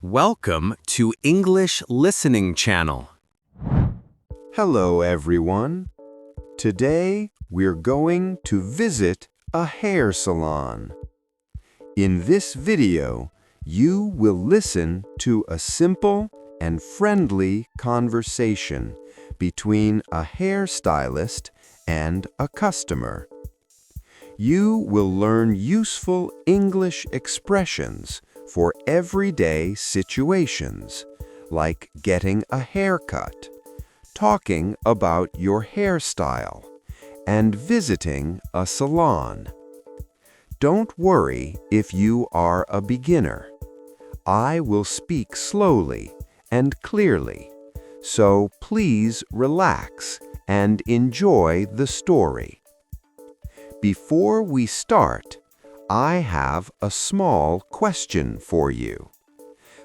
Welcome to English Listening Channel. Hello everyone. Today we're going to visit a hair salon. In this video, you will listen to a simple and friendly conversation between a hairstylist and a customer. You will learn useful English expressions for everyday situations, like getting a haircut, talking about your hairstyle, and visiting a salon. Don't worry if you are a beginner. I will speak slowly and clearly, so please relax and enjoy the story. Before we start, I have a small question for you.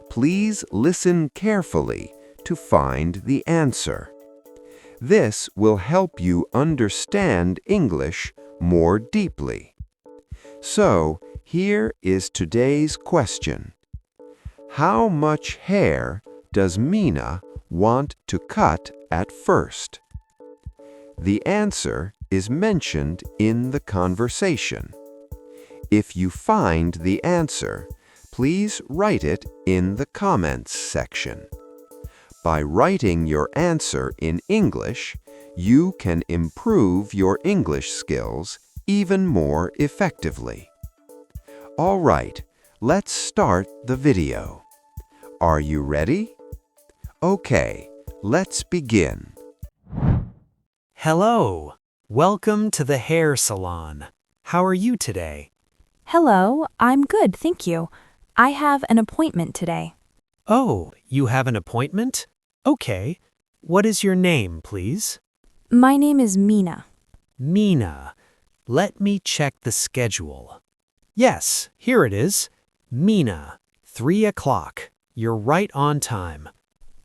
Please listen carefully to find the answer. This will help you understand English more deeply. So, here is today's question. How much hair does Mina want to cut at first? The answer is mentioned in the conversation. If you find the answer, please write it in the comments section. By writing your answer in English, you can improve your English skills even more effectively. All right, let's start the video. Are you ready? Okay, let's begin. Hello. Welcome to the hair salon. How are you today? Hello, I'm good, thank you. I have an appointment today. Oh, you have an appointment? Okay. What is your name, please? My name is Mina. Mina. Let me check the schedule. Yes, here it is. Mina, 3 o'clock. You're right on time.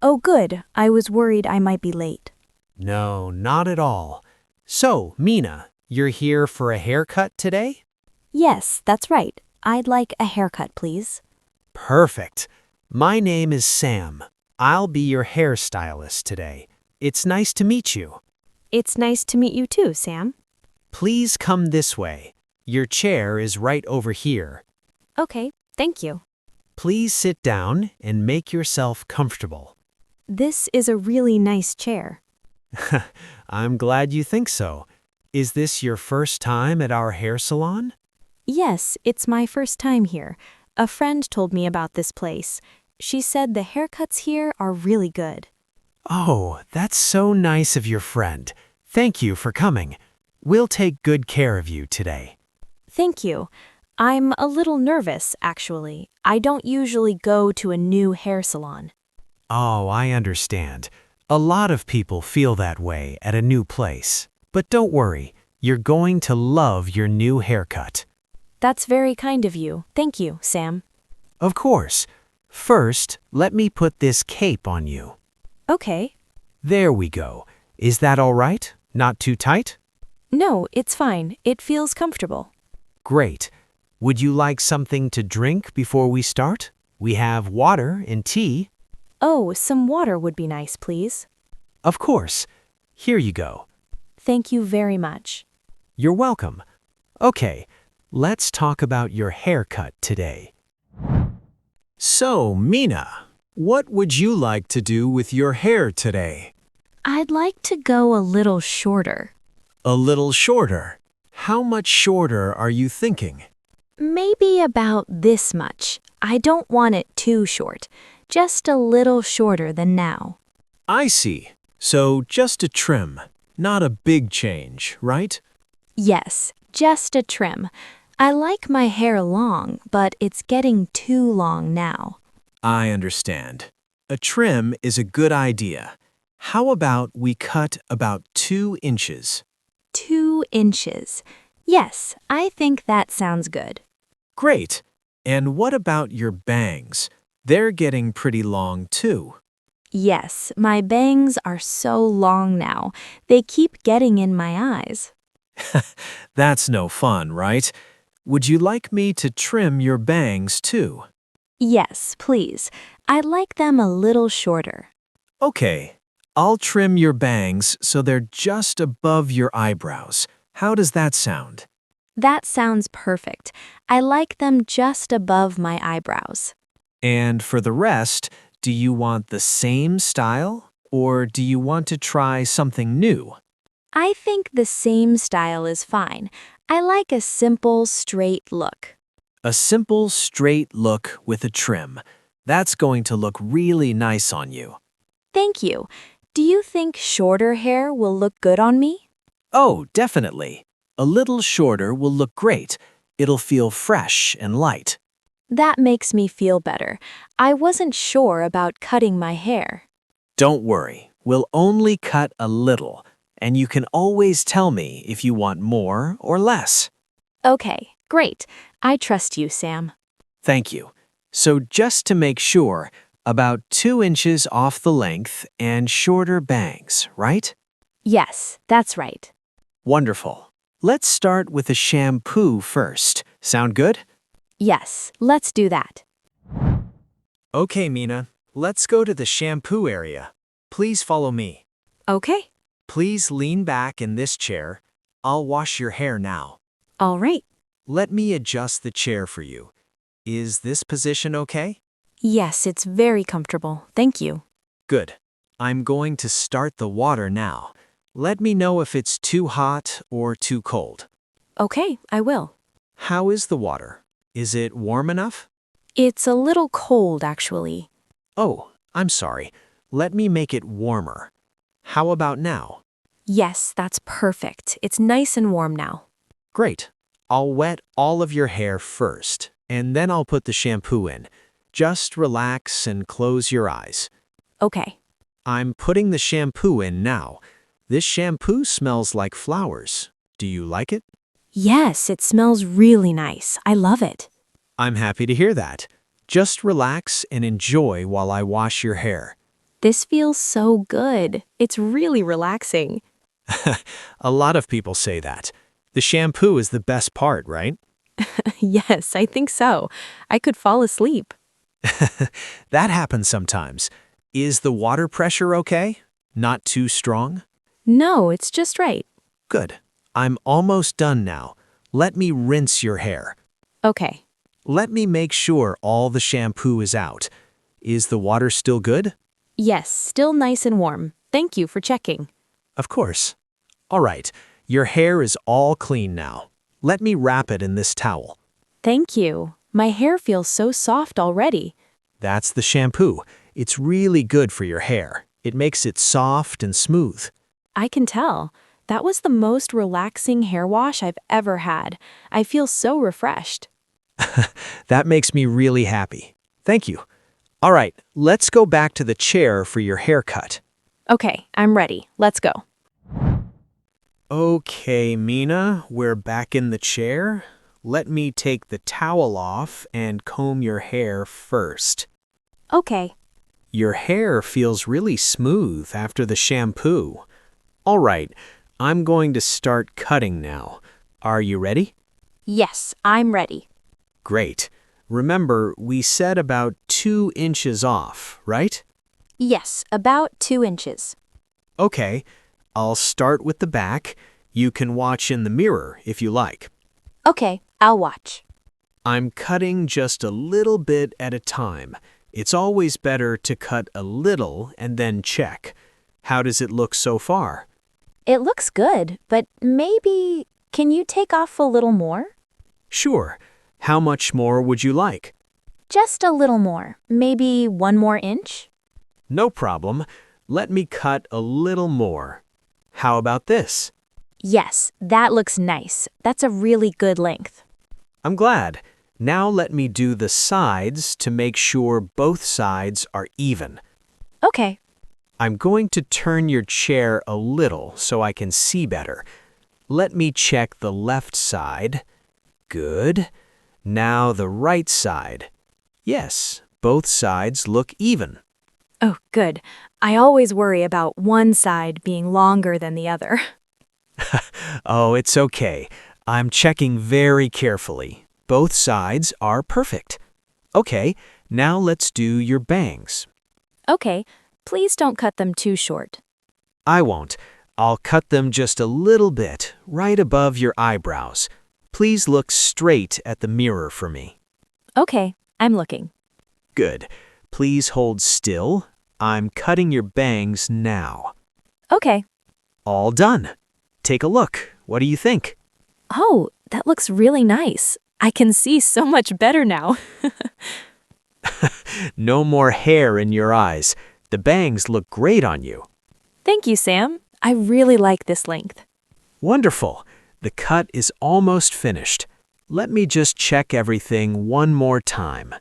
Oh, good. I was worried I might be late. No, not at all. So, Mina, you're here for a haircut today? Yes, that's right. I'd like a haircut, please. Perfect. My name is Sam. I'll be your hairstylist today. It's nice to meet you. It's nice to meet you too, Sam. Please come this way. Your chair is right over here. Okay, thank you. Please sit down and make yourself comfortable. This is a really nice chair. I'm glad you think so. Is this your first time at our hair salon? Yes, it's my first time here. A friend told me about this place. She said the haircuts here are really good. Oh, that's so nice of your friend. Thank you for coming. We'll take good care of you today. Thank you. I'm a little nervous, actually. I don't usually go to a new hair salon. Oh, I understand. A lot of people feel that way at a new place. But don't worry, you're going to love your new haircut. That's very kind of you. Thank you, Sam. Of course. First, let me put this cape on you. Okay. There we go. Is that all right? Not too tight? No, it's fine. It feels comfortable. Great. Would you like something to drink before we start? We have water and tea. Oh, some water would be nice, please. Of course. Here you go. Thank you very much. You're welcome. Okay, let's talk about your haircut today. So, Mina, what would you like to do with your hair today? I'd like to go a little shorter. A little shorter. How much shorter are you thinking? Maybe about this much. I don't want it too short. Just a little shorter than now. I see. So just a trim, not a big change, right? Yes, just a trim. I like my hair long, but it's getting too long now. I understand. A trim is a good idea. How about we cut about 2 inches? 2 inches. Yes, I think that sounds good. Great. And what about your bangs? They're getting pretty long too. Yes, my bangs are so long now. They keep getting in my eyes. That's no fun, right? Would you like me to trim your bangs too? Yes, please. I'd like them a little shorter. Okay, I'll trim your bangs so they're just above your eyebrows. How does that sound? That sounds perfect. I like them just above my eyebrows. And for the rest, do you want the same style or do you want to try something new? I think the same style is fine. I like a simple, straight look. A simple, straight look with a trim. That's going to look really nice on you. Thank you. Do you think shorter hair will look good on me? Oh, definitely. A little shorter will look great. It'll feel fresh and light. That makes me feel better. I wasn't sure about cutting my hair. Don't worry, we'll only cut a little, and you can always tell me if you want more or less. Okay, great. I trust you, Sam. Thank you. So just to make sure, about 2 inches off the length and shorter bangs, right? Yes, that's right. Wonderful. Let's start with a shampoo first. Sound good? Yes, let's do that. Okay, Mina. Let's go to the shampoo area. Please follow me. Okay. Please lean back in this chair. I'll wash your hair now. All right. Let me adjust the chair for you. Is this position okay? Yes, it's very comfortable. Thank you. Good. I'm going to start the water now. Let me know if it's too hot or too cold. Okay, I will. How is the water? Is it warm enough? It's a little cold, actually. Oh, I'm sorry. Let me make it warmer. How about now? Yes, that's perfect. It's nice and warm now. Great. I'll wet all of your hair first, and then I'll put the shampoo in. Just relax and close your eyes. Okay. I'm putting the shampoo in now. This shampoo smells like flowers. Do you like it? Yes, it smells really nice. I love it. I'm happy to hear that. Just relax and enjoy while I wash your hair. This feels so good. It's really relaxing. A lot of people say that. The shampoo is the best part, right? Yes, I think so. I could fall asleep. That happens sometimes. Is the water pressure okay? Not too strong? No, it's just right. Good. I'm almost done now. Let me rinse your hair. Okay. Let me make sure all the shampoo is out. Is the water still good? Yes, still nice and warm. Thank you for checking. Of course. All right, your hair is all clean now. Let me wrap it in this towel. Thank you. My hair feels so soft already. That's the shampoo. It's really good for your hair. It makes it soft and smooth. I can tell. That was the most relaxing hair wash I've ever had. I feel so refreshed. That makes me really happy. Thank you. All right, let's go back to the chair for your haircut. Okay, I'm ready. Let's go. Okay, Mina, we're back in the chair. Let me take the towel off and comb your hair first. Okay. Your hair feels really smooth after the shampoo. All right, I'm going to start cutting now. Are you ready? Yes, I'm ready. Great. Remember, we said about 2 inches off, right? Yes, about 2 inches. Okay, I'll start with the back. You can watch in the mirror if you like. Okay, I'll watch. I'm cutting just a little bit at a time. It's always better to cut a little and then check. How does it look so far? It looks good, but maybe... Can you take off a little more? Sure. How much more would you like? Just a little more. Maybe 1 more inch? No problem. Let me cut a little more. How about this? Yes, that looks nice. That's a really good length. I'm glad. Now let me do the sides to make sure both sides are even. Okay. I'm going to turn your chair a little so I can see better. Let me check the left side. Good. Now the right side. Yes, both sides look even. Oh, good. I always worry about one side being longer than the other. Oh, it's okay. I'm checking very carefully. Both sides are perfect. Okay, Now let's do your bangs. Okay, please don't cut them too short. I won't. I'll cut them just a little bit, right above your eyebrows. Please look straight at the mirror for me. Okay, I'm looking. Good. Please hold still. I'm cutting your bangs now. Okay. All done. Take a look. What do you think? Oh, that looks really nice. I can see so much better now. No more hair in your eyes. The bangs look great on you. Thank you, Sam. I really like this length. Wonderful. The cut is almost finished. Let me just check everything one more time.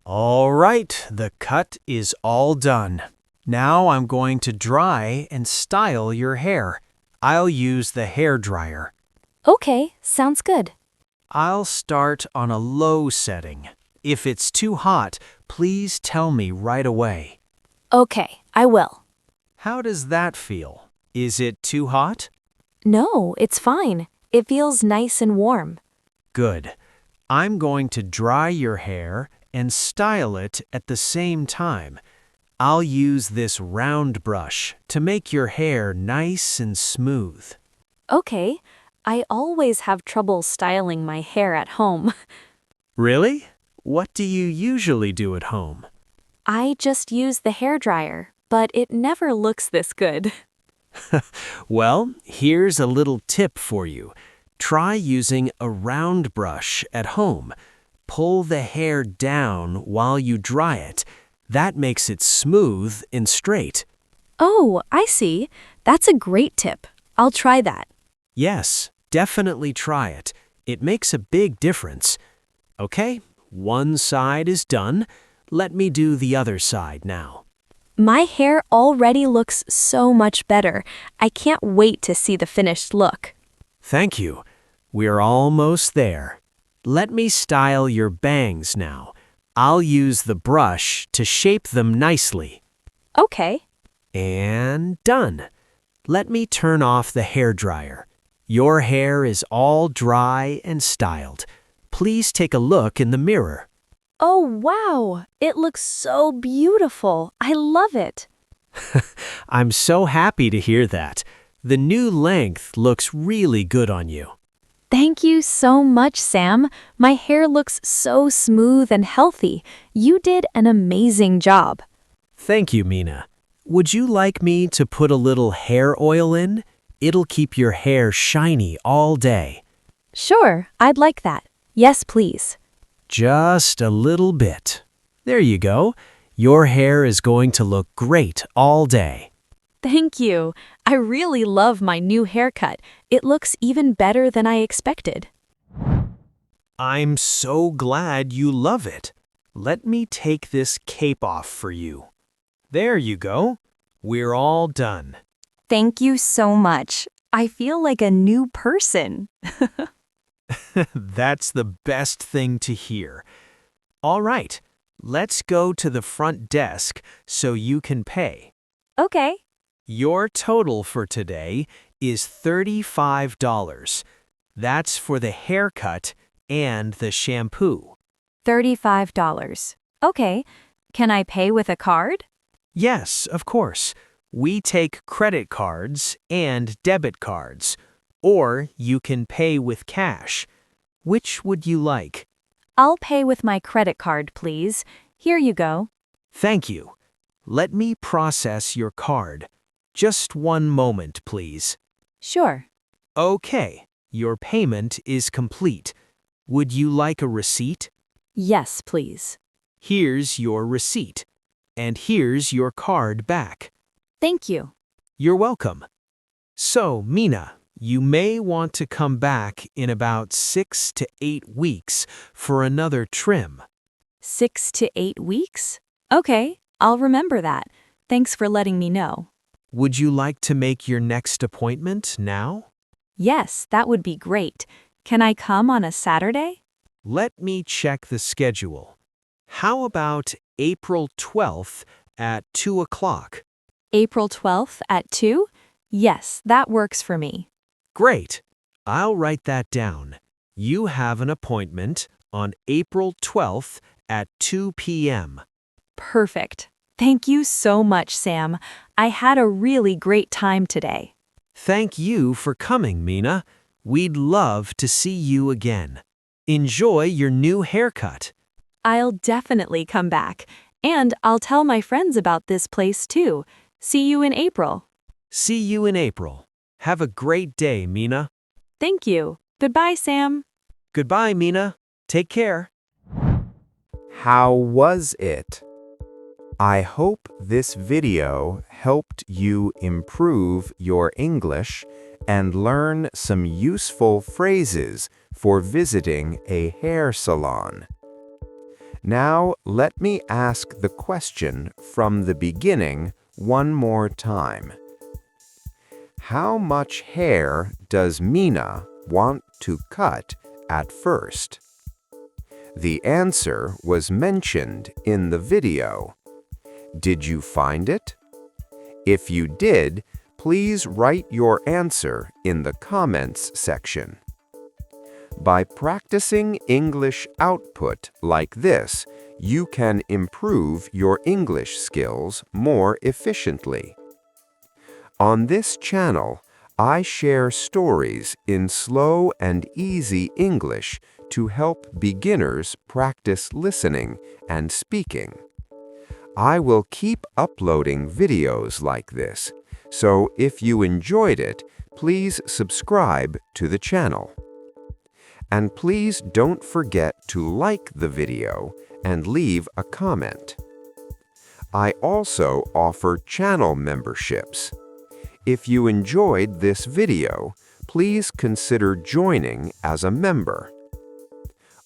All right, the cut is all done. Now I'm going to dry and style your hair. I'll use the hair dryer. Okay, sounds good. I'll start on a low setting. If it's too hot, please tell me right away. Okay, I will. How does that feel? Is it too hot? No, it's fine. It feels nice and warm. Good. I'm going to dry your hair and style it at the same time. I'll use this round brush to make your hair nice and smooth. Okay, I always have trouble styling my hair at home. Really? What do you usually do at home? I just use the hair dryer, but it never looks this good. Well, here's a little tip for you. Try using a round brush at home. Pull the hair down while you dry it. That makes it smooth and straight. Oh, I see. That's a great tip. I'll try that. Yes, definitely try it. It makes a big difference. Okay, one side is done. Let me do the other side now. My hair already looks so much better. I can't wait to see the finished look. Thank you. We're almost there. Let me style your bangs now. I'll use the brush to shape them nicely. Okay. And done. Let me turn off the hairdryer. Your hair is all dry and styled. Please take a look in the mirror. Oh, wow. It looks so beautiful. I love it. I'm so happy to hear that. The new length looks really good on you. Thank you so much, Sam. My hair looks so smooth and healthy. You did an amazing job. Thank you, Mina. Would you like me to put a little hair oil in? It'll keep your hair shiny all day. Sure, I'd like that. Yes, please. Just a little bit. There you go. Your hair is going to look great all day. Thank you. I really love my new haircut. It looks even better than I expected. I'm so glad you love it. Let me take this cape off for you. There you go. We're all done. Thank you so much. I feel like a new person. That's the best thing to hear. All right, let's go to the front desk so you can pay. Okay. Your total for today is $35. That's for the haircut and the shampoo. $35. Okay. Can I pay with a card? Yes, of course. We take credit cards and debit cards, or you can pay with cash. Which would you like? I'll pay with my credit card, please. Here you go. Thank you. Let me process your card. Just one moment, please. Sure. Okay, your payment is complete. Would you like a receipt? Yes, please. Here's your receipt. And here's your card back. Thank you. You're welcome. So, Mina, you may want to come back in about 6 to 8 weeks for another trim. 6 to 8 weeks? Okay, I'll remember that. Thanks for letting me know. Would you like to make your next appointment now? Yes, that would be great. Can I come on a Saturday? Let me check the schedule. How about April 12th at 2 o'clock? April 12th at 2? Yes, that works for me. Great. I'll write that down. You have an appointment on April 12th at 2 p.m. Perfect. Thank you so much, Sam. I had a really great time today. Thank you for coming, Mina. We'd love to see you again. Enjoy your new haircut. I'll definitely come back, and I'll tell my friends about this place too. See you in April. See you in April. Have a great day, Mina. Thank you. Goodbye, Sam. Goodbye, Mina. Take care. How was it? I hope this video helped you improve your English and learn some useful phrases for visiting a hair salon. Now, let me ask the question from the beginning one more time. How much hair does Mina want to cut at first? The answer was mentioned in the video. Did you find it? If you did, please write your answer in the comments section. By practicing English output like this, you can improve your English skills more efficiently. On this channel, I share stories in slow and easy English to help beginners practice listening and speaking. I will keep uploading videos like this, so if you enjoyed it, please subscribe to the channel. And please don't forget to like the video and leave a comment. I also offer channel memberships. If you enjoyed this video, please consider joining as a member.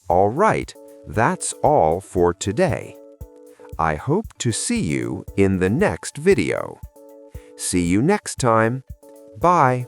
All right, that's all for today. I hope to see you in the next video. See you next time. Bye.